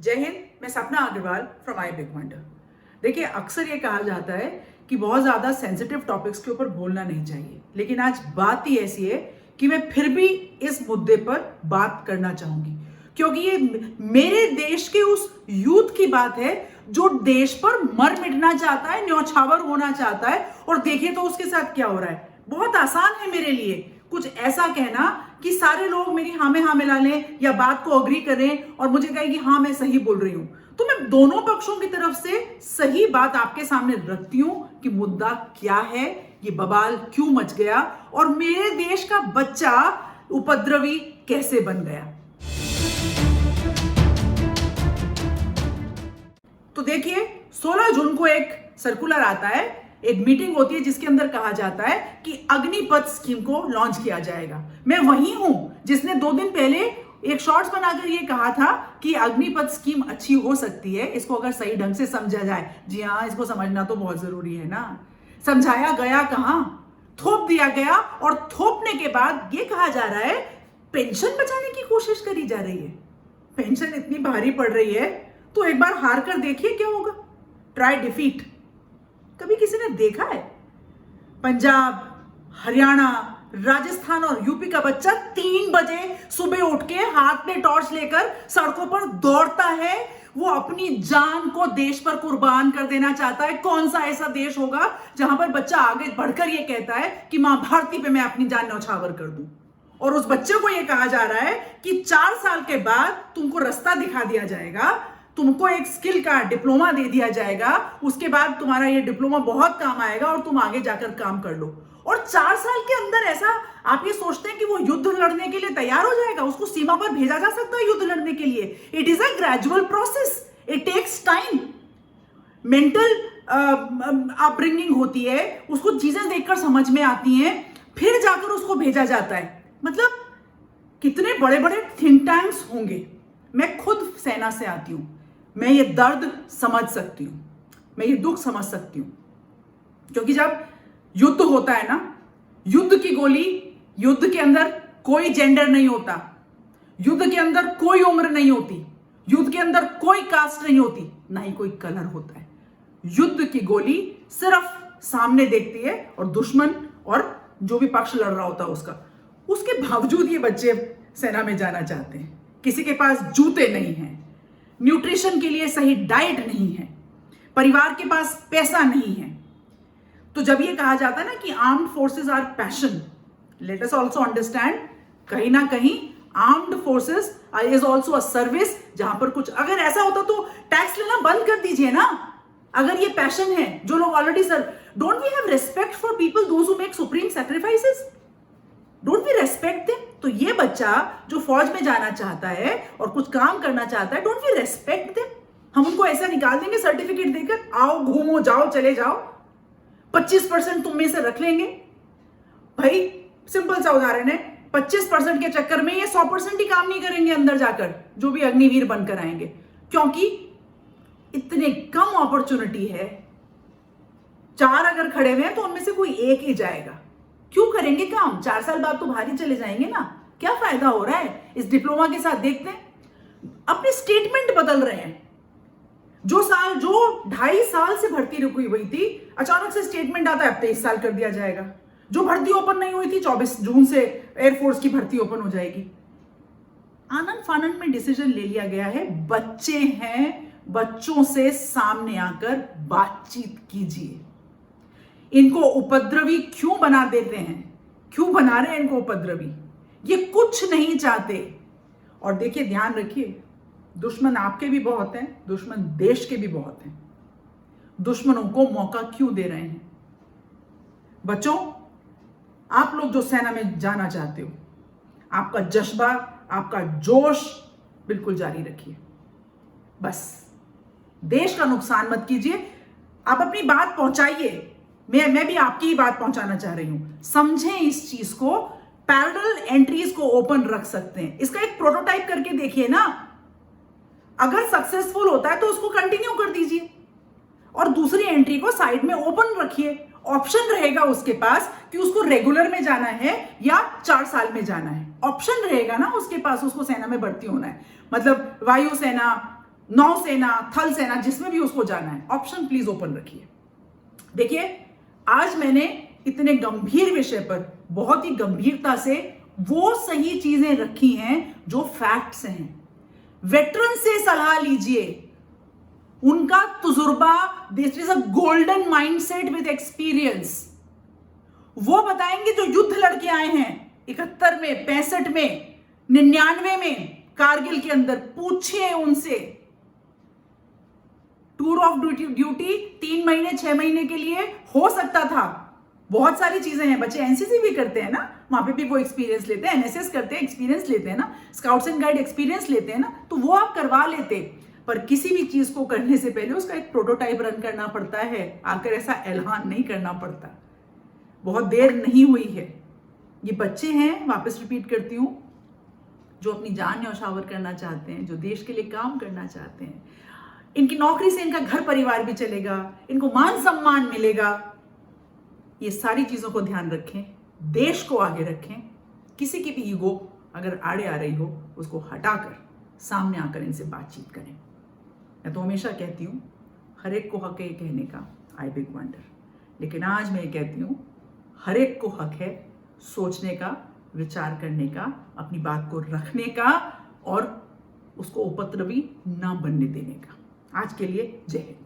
जय हिंद। मैं Sapna Agarwal from I Big Wonder. देखिए, अक्सर ये कहा जाता है कि बहुत ज़्यादा सेंसिटिव टॉपिक्स के ऊपर बोलना नहीं चाहिए, लेकिन आज बात ही ऐसी है कि मैं फिर भी इस मुद्दे पर बात करना चाहूंगी, क्योंकि ये मेरे देश के उस यूथ की बात है जो देश पर मर मिटना चाहता है, न्यौछावर होना चाहता है। और देखिए तो उसके साथ क्या हो रहा है। बहुत आसान है मेरे लिए कुछ ऐसा कहना कि सारे लोग मेरी हाँ में हाँ मिला लें या बात को अग्री करें और मुझे कहे कि हाँ मैं सही बोल रही हूं। तो मैं दोनों पक्षों की तरफ से सही बात आपके सामने रखती हूं कि मुद्दा क्या है, ये बवाल क्यों मच गया और मेरे देश का बच्चा उपद्रवी कैसे बन गया। तो देखिए, 16 जून को एक सर्कुलर आता है, एक मीटिंग होती है जिसके अंदर कहा जाता है कि अग्निपथ स्कीम को लॉन्च किया जाएगा। मैं वही हूं जिसने 2 दिन पहले एक शॉर्ट्स बनाकर ये कहा था कि अग्निपथ स्कीम अच्छी हो सकती है, इसको अगर सही ढंग से समझा जाए। जी हाँ, इसको समझना तो बहुत जरूरी है ना। समझाया गया कहां, थोप दिया गया और थोपने के बाद ये कहा जा रहा है पेंशन बचाने की कोशिश करी जा रही है। पेंशन इतनी भारी पड़ रही है तो एक बार हार कर देखिए क्या होगा। Try defeat. कभी किसी ने देखा है पंजाब, हरियाणा, राजस्थान और यूपी का बच्चा 3 बजे सुबह उठ के हाथ में टॉर्च लेकर सड़कों पर दौड़ता है? वो अपनी जान को देश पर कुर्बान कर देना चाहता है। कौन सा ऐसा देश होगा जहां पर बच्चा आगे बढ़कर ये कहता है कि मां भारती पे मैं अपनी जान न्यौछावर कर दूं। और उस बच्चे को यह कहा जा रहा है कि 4 साल के बाद तुमको रास्ता दिखा दिया जाएगा, तुमको एक स्किल का डिप्लोमा दे दिया जाएगा, उसके बाद तुम्हारा ये डिप्लोमा बहुत काम आएगा और तुम आगे जाकर काम कर लो। और 4 साल के अंदर ऐसा आप ये सोचते हैं कि वो युद्ध लड़ने के लिए तैयार हो जाएगा? उसको सीमा पर भेजा जा सकता है युद्ध लड़ने के लिए? It is a gradual process, it takes time. Mental upbringing होती है, उसको चीजें देखकर समझ में आती हैं, फिर जाकर उसको भेजा जाता है। मतलब कितने बड़े बड़े थिंक टैंक्स होंगे। मैं खुद सेना से आती हूं, मैं ये दर्द समझ सकती हूं, मैं ये दुख समझ सकती हूं। क्योंकि जब युद्ध होता है ना, युद्ध की गोली, युद्ध के अंदर कोई जेंडर नहीं होता, युद्ध के अंदर कोई उम्र नहीं होती, युद्ध के अंदर कोई कास्ट नहीं होती, ना ही कोई कलर होता है। युद्ध की गोली सिर्फ सामने देखती है और दुश्मन और जो भी पक्ष लड़ रहा होता है उसका। उसके बावजूद ये बच्चे सेना में जाना चाहते हैं। किसी के पास जूते नहीं हैं, न्यूट्रिशन के लिए सही डाइट नहीं है, परिवार के पास पैसा नहीं है। तो जब ये कहा जाता है ना कि armed forces are passion, let us also understand कहीं ना कहीं armed forces is also a service. जहां पर कुछ अगर ऐसा होता तो टैक्स लेना बंद कर दीजिए ना। अगर ये पैशन है, जो लोग already don't we have respect for people those who make supreme sacrifices? Don't we respect them? तो ये बच्चा जो फौज में जाना चाहता है और कुछ काम करना चाहता है, डोंट वी रेस्पेक्ट देम? हम उनको ऐसा निकाल देंगे सर्टिफिकेट देकर, आओ घूमो जाओ चले जाओ, 25% तुम में से रख लेंगे? भाई सिंपल सा उदाहरण है, 25% के चक्कर में ये 100% ही काम नहीं करेंगे अंदर जाकर, जो भी अग्निवीर बनकर आएंगे, क्योंकि इतने कम अपॉर्चुनिटी है। 4 अगर खड़े हुए हैं तो उनमें से कोई एक ही जाएगा। क्यों करेंगे काम? 4 साल बाद तो बाहर ही चले जाएंगे ना। क्या फायदा हो रहा है इस डिप्लोमा के साथ? देखते हैं अपने स्टेटमेंट बदल रहे हैं। जो 2.5 साल से भर्ती रुकी हुई थी, अचानक से स्टेटमेंट आता है अब 23 साल कर दिया जाएगा। जो भर्ती ओपन नहीं हुई थी, 24 जून से एयरफोर्स की भर्ती ओपन हो जाएगी। आनंद फानंद में डिसीजन ले लिया गया है। बच्चे हैं, बच्चों से सामने आकर बातचीत कीजिए। इनको उपद्रवी क्यों बना देते हैं? क्यों बना रहे हैं इनको उपद्रवी? ये कुछ नहीं चाहते। और देखिए, ध्यान रखिए, दुश्मन आपके भी बहुत हैं, दुश्मन देश के भी बहुत हैं। दुश्मनों को मौका क्यों दे रहे हैं? बच्चों, आप लोग जो सेना में जाना चाहते हो, आपका जज्बा, आपका जोश बिल्कुल जारी रखिए। बस देश का नुकसान मत कीजिए। आप अपनी बात पहुंचाइए। मैं भी आपकी ही बात पहुंचाना चाह रही हूं। समझें इस चीज को। पैरेलल एंट्रीज को ओपन रख सकते हैं। इसका एक प्रोटोटाइप करके देखिए ना। अगर सक्सेसफुल होता है तो उसको कंटिन्यू कर दीजिए और दूसरी एंट्री को साइड में ओपन रखिए। ऑप्शन रहेगा उसके पास कि उसको रेगुलर में जाना है या 4 साल में जाना है। ऑप्शन रहेगा ना उसके पास, उसको सेना में भर्ती होना है। मतलब वायुसेना, नौसेना, थल सेना, जिसमें भी उसको जाना है, ऑप्शन प्लीज ओपन रखिए। देखिए, आज मैंने इतने गंभीर विषय पर बहुत ही गंभीरता से वो सही चीजें रखी हैं जो फैक्ट्स हैं। वेटरन से सलाह लीजिए, उनका तजुर्बा, this is a golden mindset with experience. वो बताएंगे जो युद्ध लड़के आए हैं 71 में, 65 में, 99 में, कारगिल के अंदर। पूछिए उनसे। टूर ऑफ ड्यूटी 3 महीने 6 महीने के लिए हो सकता था। बहुत सारी चीजें हैं, बच्चे एनसीसी भी करते हैं ना, वहां पे भी वो एक्सपीरियंस लेते हैं, एनएसएस करते हैं, एक्सपीरियंस लेते हैं ना, स्काउट्स एंड गाइड एक्सपीरियंस लेते हैं ना, तो वो आप करवा लेते। पर किसी भी चीज को करने से पहले उसका एक प्रोटोटाइप रन करना पड़ता है, आकर ऐसा ऐलान नहीं करना पड़ता। बहुत देर नहीं हुई है। ये बच्चे हैं, वापस रिपीट करती हूं, जो अपनी जान न्यौछावर करना चाहते हैं, जो देश के लिए काम करना चाहते हैं। इनकी नौकरी से इनका घर परिवार भी चलेगा, इनको मान सम्मान मिलेगा। ये सारी चीजों को ध्यान रखें, देश को आगे रखें। किसी की भी ईगो अगर आड़े आ रही हो, उसको हटाकर सामने आकर इनसे बातचीत करें। मैं तो हमेशा कहती हूं, हर एक को हक है कहने का, आई बिग वंडर। लेकिन आज मैं कहती हूं, हर एक को हक है सोचने का, विचार करने का, अपनी बात को रखने का और उसको उपद्रवी ना बनने देने का। आज के लिए जय हिंद।